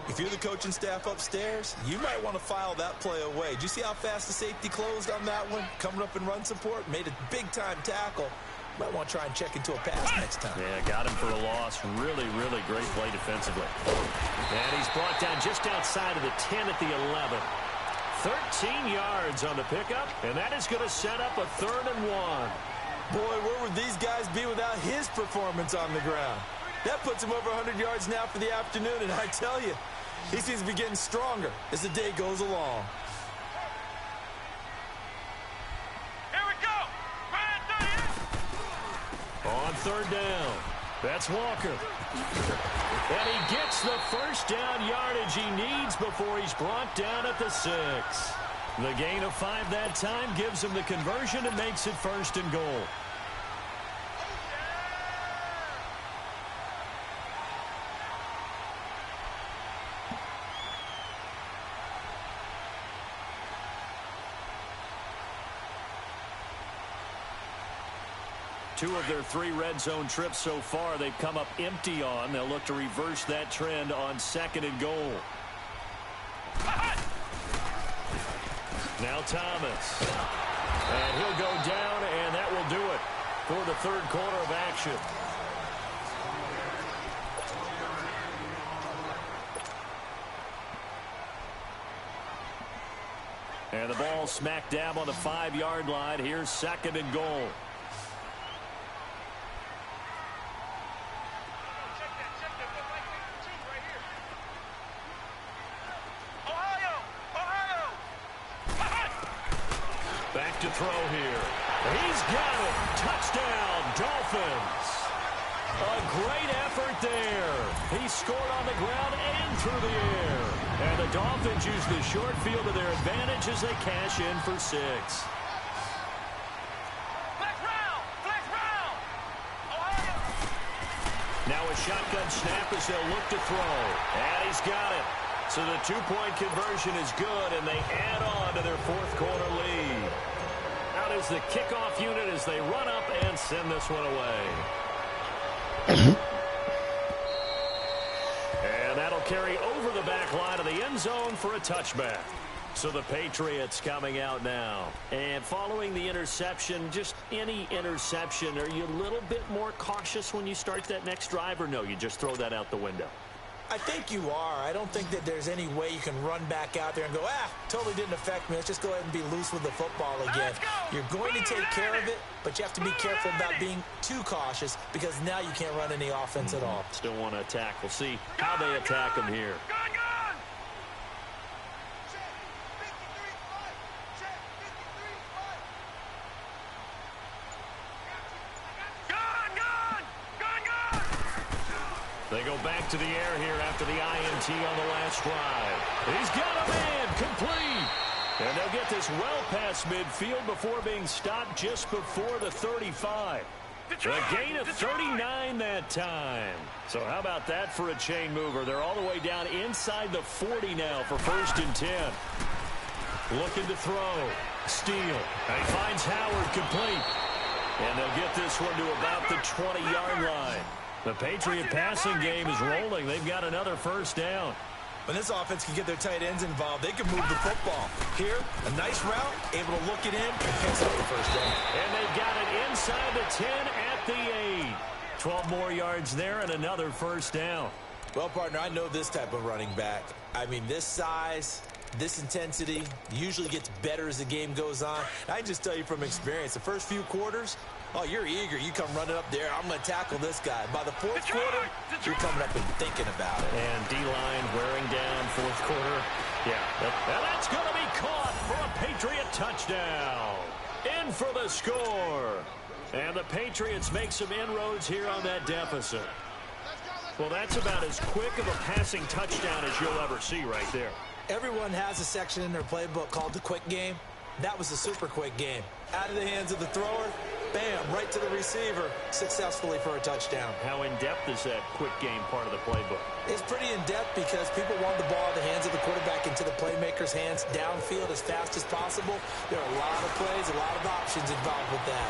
If you're the coaching staff upstairs, you might want to file that play away. Did you see how fast the safety closed on that one? Coming up in run support, made a big-time tackle. You might want to try and check into a pass next time. Yeah, got him for a loss. Really, really great play defensively. And he's brought down just outside of the 10 at the 11. 13 yards on the pickup, and that is going to set up a 3rd and 1. Boy, where would these guys be without his performance on the ground? That puts him over 100 yards now for the afternoon, and I tell you, he seems to be getting stronger as the day goes along. Here we go. On 3rd down, that's Walker. And he gets the first down yardage he needs before he's brought down at the 6. The gain of 5 that time gives him the conversion and makes it 1st and goal. Two of their 3 red zone trips so far, they've come up empty on. They'll look to reverse that trend on 2nd and goal. Now Thomas. And he'll go down, and that will do it for the 3rd quarter of action. And the ball smack dab on the 5-yard line. Here's 2nd and goal. Back to throw here. He's got it. Touchdown, Dolphins. A great effort there. He scored on the ground and through the air. And the Dolphins use the short field to their advantage as they cash in for 6. Flex round. Ohio. Now a shotgun snap as they'll look to throw. And he's got it. So the two-point conversion is good, and they add on to their fourth quarter lead. Out is the kickoff unit as they run up and send this one away. And that'll carry over the back line of the end zone for a touchback. So the Patriots coming out now. And following the interception, just any interception, are you a little bit more cautious when you start that next drive, or no, you just throw that out the window? I think you are. I don't think that there's any way you can run back out there and go, totally didn't affect me. Let's just go ahead and be loose with the football again. You're going to take care of it, but you have to be careful about being too cautious because now you can't run any offense at all. Still want to attack. We'll see how they attack them here. They go back to the air here after the INT on the last drive. He's got a man complete. And they'll get this well past midfield before being stopped just before the 35. A gain of 39 that time. So how about that for a chain mover? They're all the way down inside the 40 now for 1st and 10. Looking to throw. Steele. And he finds Howard complete. And they'll get this one to about the 20-yard line. The Patriot passing game is rolling. They've got another first down. When this offense can get their tight ends involved, they can move the football. Here, a nice route, able to look it in, and picks up the first down. And they've got it inside the 10 at the 8. 12 more yards there and another first down. Well, partner, I know this type of running back. I mean, this size, this intensity usually gets better as the game goes on. I can just tell you from experience, the first few quarters, oh, you're eager. You come running up there. I'm going to tackle this guy. By the fourth quarter, you're coming up and thinking about it. And D-line wearing down fourth quarter. Yeah, and that's going to be caught for a Patriot touchdown. In for the score. And the Patriots make some inroads here on that deficit. Well, that's about as quick of a passing touchdown as you'll ever see right there. Everyone has a section in their playbook called the quick game. That was a super quick game. Out of the hands of the thrower, bam, right to the receiver, successfully for a touchdown. How in-depth is that quick game part of the playbook? It's pretty in-depth because people want the ball in the hands of the quarterback into the playmaker's hands downfield as fast as possible. There are a lot of plays, a lot of options involved with that.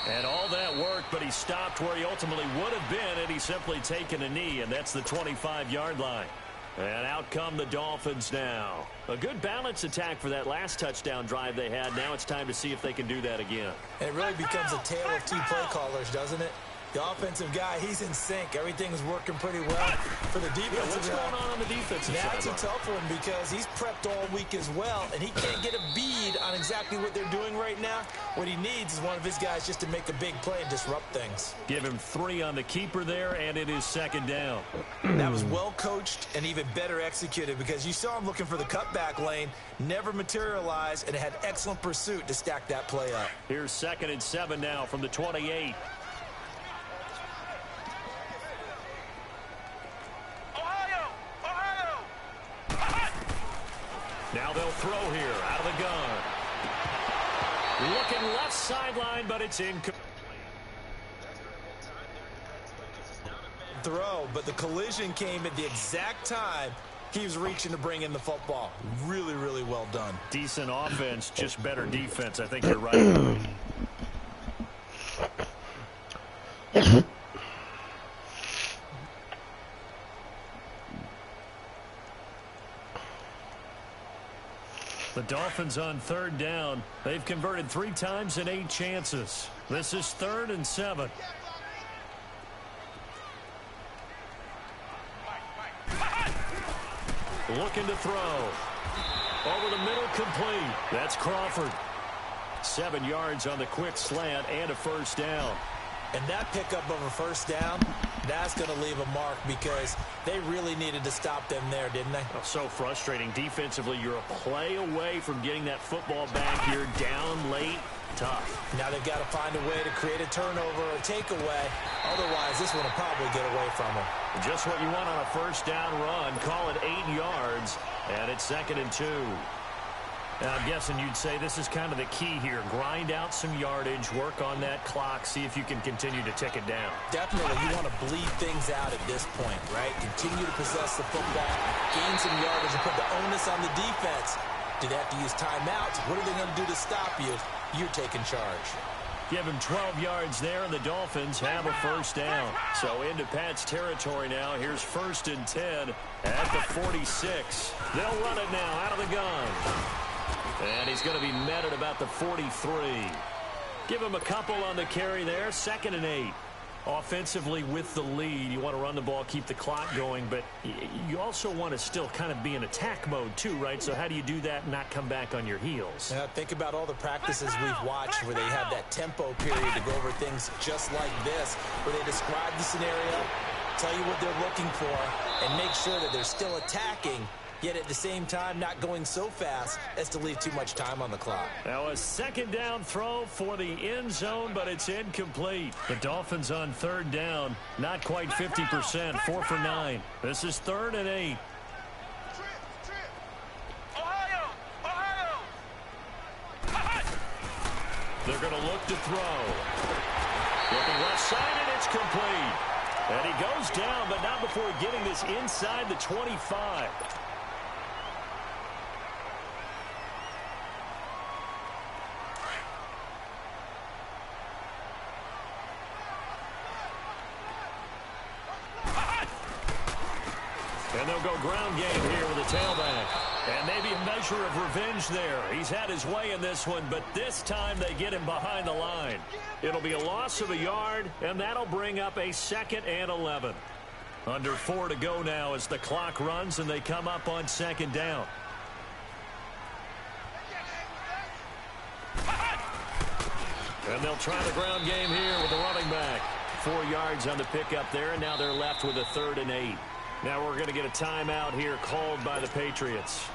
And all that work, but he stopped where he ultimately would have been had he simply taken a knee, and that's the 25-yard line. And out come the Dolphins now. A good balance attack for that last touchdown drive they had. Now it's time to see if they can do that again. And it really becomes a tale of two play callers, doesn't it? The offensive guy, he's in sync. Everything's working pretty well. For the defensive what's going on the defensive side? That's a tough one because he's prepped all week as well, and he can't get a bead on exactly what they're doing right now. What he needs is one of his guys just to make a big play and disrupt things. Give him 3 on the keeper there, and it is 2nd down. That was well coached and even better executed because you saw him looking for the cutback lane, never materialized, and had excellent pursuit to stack that play up. Here's 2nd and 7 now from the 28. Now they'll throw here out of the gun. Looking left sideline, but it's incomplete. Throw, but the collision came at the exact time he was reaching to bring in the football. Really, really well done. Decent offense, just better defense. I think you're right. The Dolphins on 3rd down. They've converted 3 times in 8 chances. This is 3rd and 7. Looking to throw. Over the middle, complete. That's Crawford. 7 yards on the quick slant and a first down. And that pickup of a first down, that's going to leave a mark because they really needed to stop them there, didn't they? Oh, so frustrating. Defensively, you're a play away from getting that football back here down late. Tough. Now they've got to find a way to create a turnover or a takeaway. Otherwise, this one will probably get away from them. Just what you want on a first down run. Call it 8 yards, and it's 2nd and 2. I'm guessing you'd say this is kind of the key here. Grind out some yardage, work on that clock, see if you can continue to tick it down. Definitely, you want to bleed things out at this point, right? Continue to possess the football, gain some yardage, and put the onus on the defense. Do they have to use timeouts? What are they going to do to stop you? You're taking charge. Give him 12 yards there, and the Dolphins have a first down. So into Pat's territory now. Here's 1st and 10 at the 46. They'll run it now out of the gun. And he's going to be met at about the 43. Give him a couple on the carry there. 2nd and 8. Offensively with the lead, you want to run the ball, keep the clock going, but you also want to still kind of be in attack mode too, right? So how do you do that and not come back on your heels? Yeah, think about all the practices we've watched where they have that tempo period to go over things just like this, where they describe the scenario, tell you what they're looking for, and make sure that they're still attacking, yet at the same time not going so fast as to leave too much time on the clock. Now a 2nd down throw for the end zone, but it's incomplete. The Dolphins on 3rd down, not quite 50%, 4 for 9. This is 3rd and 8. Ohio! They're going to look to throw. Looking left side, and it's complete. And he goes down, but not before getting this inside the 25. And they'll go ground game here with a tailback. And maybe a measure of revenge there. He's had his way in this one, but this time they get him behind the line. It'll be a loss of a yard, and that'll bring up a 2nd and 11. Under 4 to go now as the clock runs, and they come up on 2nd down. And they'll try the ground game here with the running back. 4 yards on the pickup there, and now they're left with a 3rd and 8. Now we're going to get a timeout here called by the Patriots.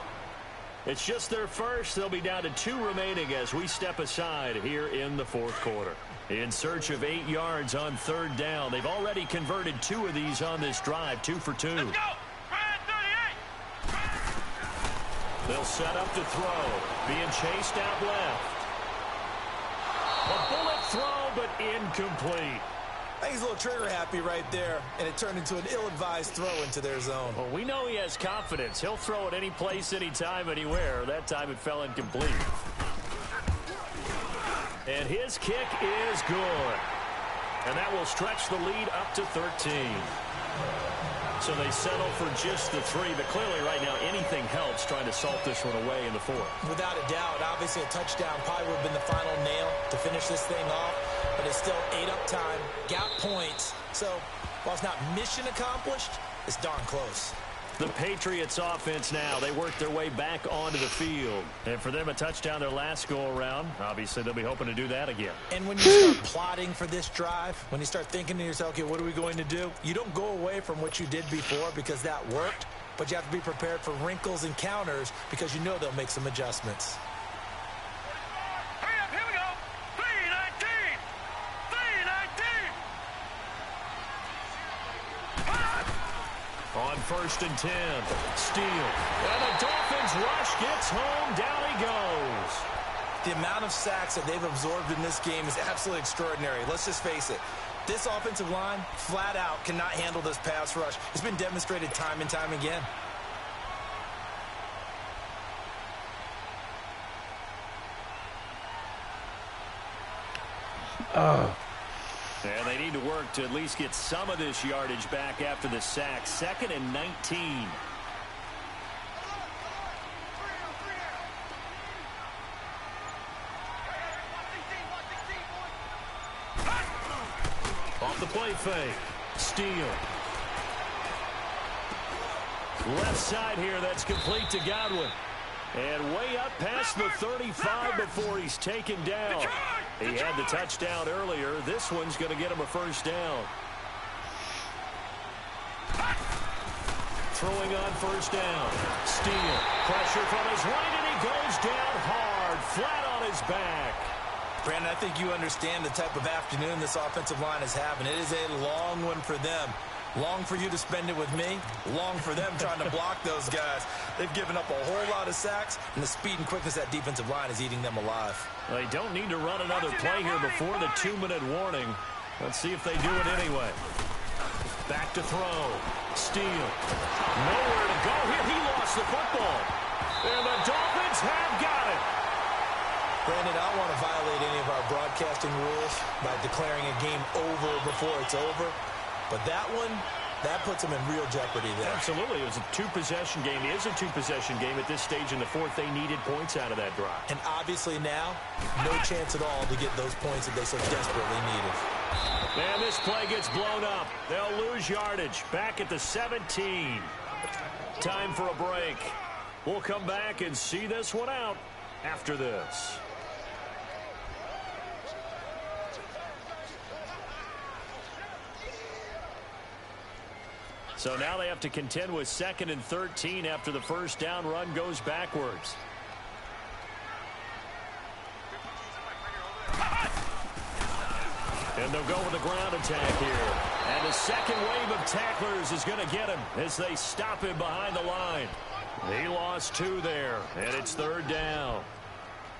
It's just their first. They'll be down to 2 remaining as we step aside here in the 4th quarter. In search of 8 yards on 3rd down. They've already converted 2 of these on this drive, 2 for 2. Let's go! Brad 38! They'll set up to throw. Being chased out left. A bullet throw, but incomplete. I think he's a little trigger happy right there, and it turned into an ill-advised throw into their zone. Well, we know he has confidence. He'll throw it any place, anytime, anywhere. That time it fell incomplete. And his kick is good. And that will stretch the lead up to 13. So they settle for just the 3, but clearly right now anything helps trying to salt this one away in the 4th. Without a doubt, obviously a touchdown probably would have been the final nail to finish this thing off, but it's still 8 up time, got points. So while it's not mission accomplished, it's darn close. The Patriots offense now, they work their way back onto the field. And for them, a touchdown their last go-around. Obviously, they'll be hoping to do that again. And when you start plotting for this drive, when you start thinking to yourself, okay, what are we going to do? You don't go away from what you did before because that worked, but you have to be prepared for wrinkles and counters because you know they'll make some adjustments. Hurry up, here we go! 3-19! 3-19! On 1st and 10, Steele. And the Dolphins rush gets home. Down he goes. The amount of sacks that they've absorbed in this game is absolutely extraordinary. Let's just face it. This offensive line, flat out, cannot handle this pass rush. It's been demonstrated time and time again. And they need to work to at least get some of this yardage back after the sack. 2nd and 19. Off the play fake. Steele. Left side here, that's complete to Godwin. And way up past the 35 before he's taken down. He had the touchdown earlier. This one's going to get him a first down. Throwing on 1st down. Steele. Pressure from his right, and he goes down hard, flat on his back. Brandon, I think you understand the type of afternoon this offensive line is having. It is a long one for them. Long for you to spend it with me. Long for them trying to block those guys. They've given up a whole lot of sacks, and the speed and quickness of that defensive line is eating them alive. They don't need to run another play here before the 2-minute warning. Let's see if they do it anyway. Back to throw. Steele. Nowhere to go here. He lost the football. And the Dolphins have got it. Brandon, I don't want to violate any of our broadcasting rules by declaring a game over before it's over. But that one, that puts them in real jeopardy there. Absolutely. It was a two-possession game. It is a two-possession game at this stage in the fourth. They needed points out of that drive. And obviously now, no chance at all to get those points that they so desperately needed. And this play gets blown up. They'll lose yardage. Back at the 17. Time for a break. We'll come back and see this one out after this. So now they have to contend with 2nd and 13 after the first down run goes backwards. And they'll go with the ground attack here. And the second wave of tacklers is going to get him as they stop him behind the line. He lost 2 there, and it's 3rd down.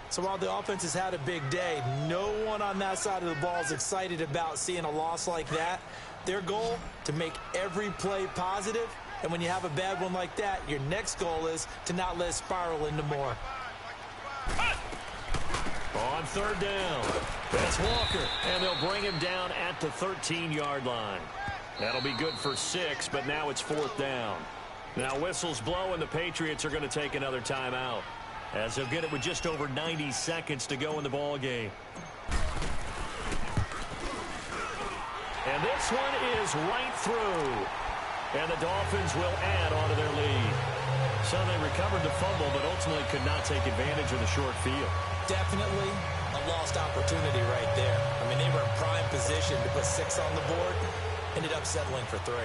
So while the offense has had a big day, no one on that side of the ball is excited about seeing a loss like that. Their goal, to make every play positive. And when you have a bad one like that, your next goal is to not let it spiral into more. On 3rd down, that's Walker. And they'll bring him down at the 13-yard line. That'll be good for 6, but now it's 4th down. Now whistles blow, and the Patriots are going to take another timeout, as they'll get it with just over 90 seconds to go in the ball game. And this one is right through. And the Dolphins will add on to their lead. So they recovered the fumble, but ultimately could not take advantage of the short field. Definitely a lost opportunity right there. I mean, they were in prime position to put 6 on the board. Ended up settling for 3.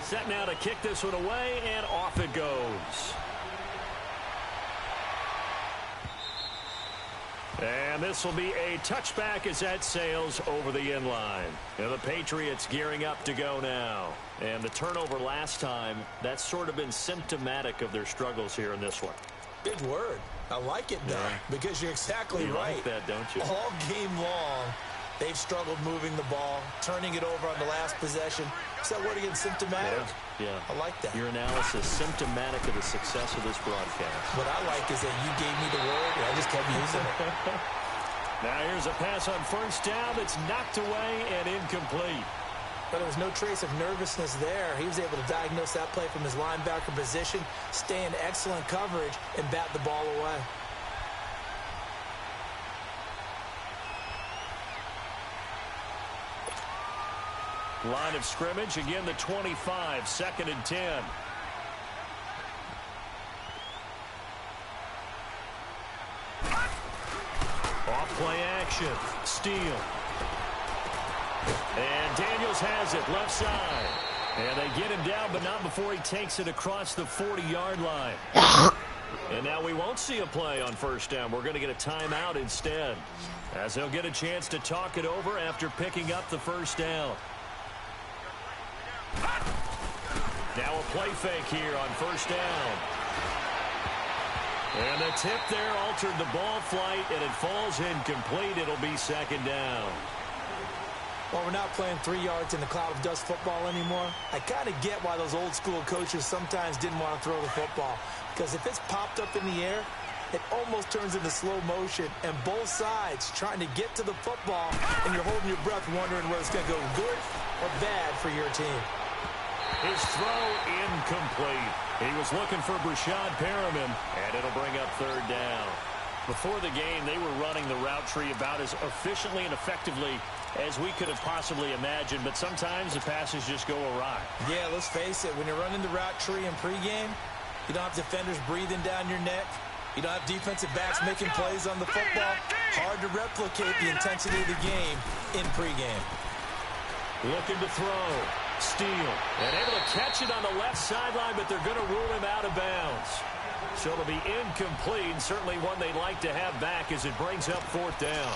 Set now to kick this one away, and off it goes. And this will be a touchback as that sails over the end line. And the Patriots gearing up to go now. And the turnover last time, that's sort of been symptomatic of their struggles here in this one. Big word. I like it, though, because you're exactly right. You like that, don't you? All game long, they've struggled moving the ball, turning it over on the last possession. Is that word again, symptomatic? Yeah. I like that. Your analysis, symptomatic of the success of this broadcast. What I like is that you gave me the word, and I just kept using it. Now here's a pass on 1st down that's knocked away and incomplete. But there was no trace of nervousness there. He was able to diagnose that play from his linebacker position, stay in excellent coverage, and bat the ball away. Line of scrimmage, again the 25, 2nd and 10. Off play action, Steele. And Daniels has it, left side. And they get him down, but not before he takes it across the 40-yard line. And now we won't see a play on 1st down. We're going to get a timeout instead, as they'll get a chance to talk it over after picking up the 1st down. Now a play fake here on 1st down. And the tip there altered the ball flight, and it falls incomplete. It'll be 2nd down. Well, we're not playing 3 yards in the cloud of dust football anymore. I kind of get why those old school coaches sometimes didn't want to throw the football. Because if it's popped up in the air, it almost turns into slow motion. And both sides trying to get to the football, and you're holding your breath wondering whether it's going to go good or bad for your team. His throw incomplete. He was looking for Brashad Perriman, and it'll bring up 3rd down. Before the game, they were running the route tree about as efficiently and effectively as we could have possibly imagined, but sometimes the passes just go awry. Yeah, let's face it. When you're running the route tree in pregame, you don't have defenders breathing down your neck. You don't have defensive backs making plays on the football. Hard to replicate the intensity of the game in pregame. Looking to throw. Steele. And able to catch it on the left sideline, but they're going to rule him out of bounds. So it'll be incomplete. Certainly one they'd like to have back as it brings up 4th down.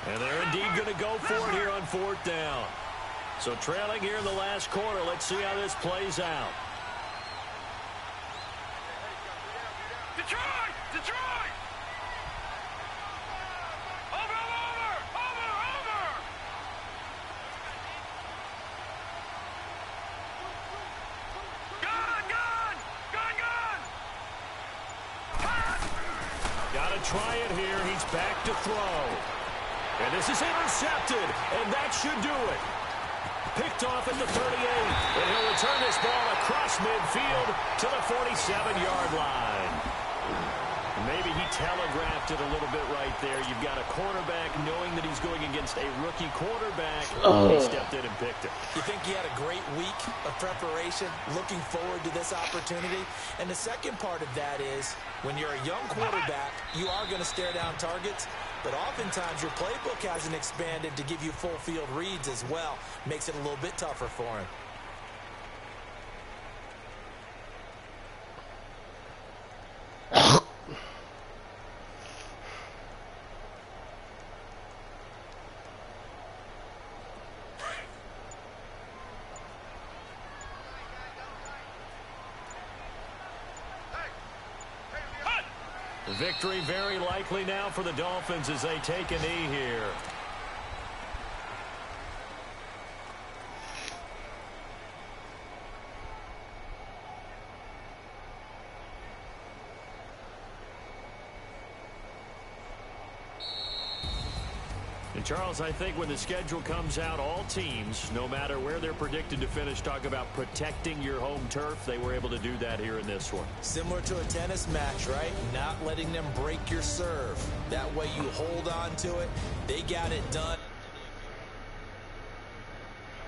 And they're indeed going to go for it here on 4th down. So trailing here in the last quarter. Let's see how this plays out. Detroit! Detroit! Over! Gun! Got to try it here. He's back to throw. And this is intercepted, and that should do it. Picked off at the 38, and he'll return this ball across midfield to the 47-yard line. Maybe he telegraphed it a little bit right there. You've got a quarterback knowing that he's going against a rookie quarterback. He stepped in and picked it. You think he had a great week of preparation, looking forward to this opportunity? And the second part of that is, when you're a young quarterback, you are going to stare down targets, but oftentimes your playbook hasn't expanded to give you full field reads as well. Makes it a little bit tougher for him. Victory very likely now for the Dolphins as they take a knee here. And Charles, I think when the schedule comes out, all teams, no matter where they're predicted to finish, talk about protecting your home turf. They were able to do that here in this one. Similar to a tennis match, right? Not letting them break your serve. That way you hold on to it. They got it done.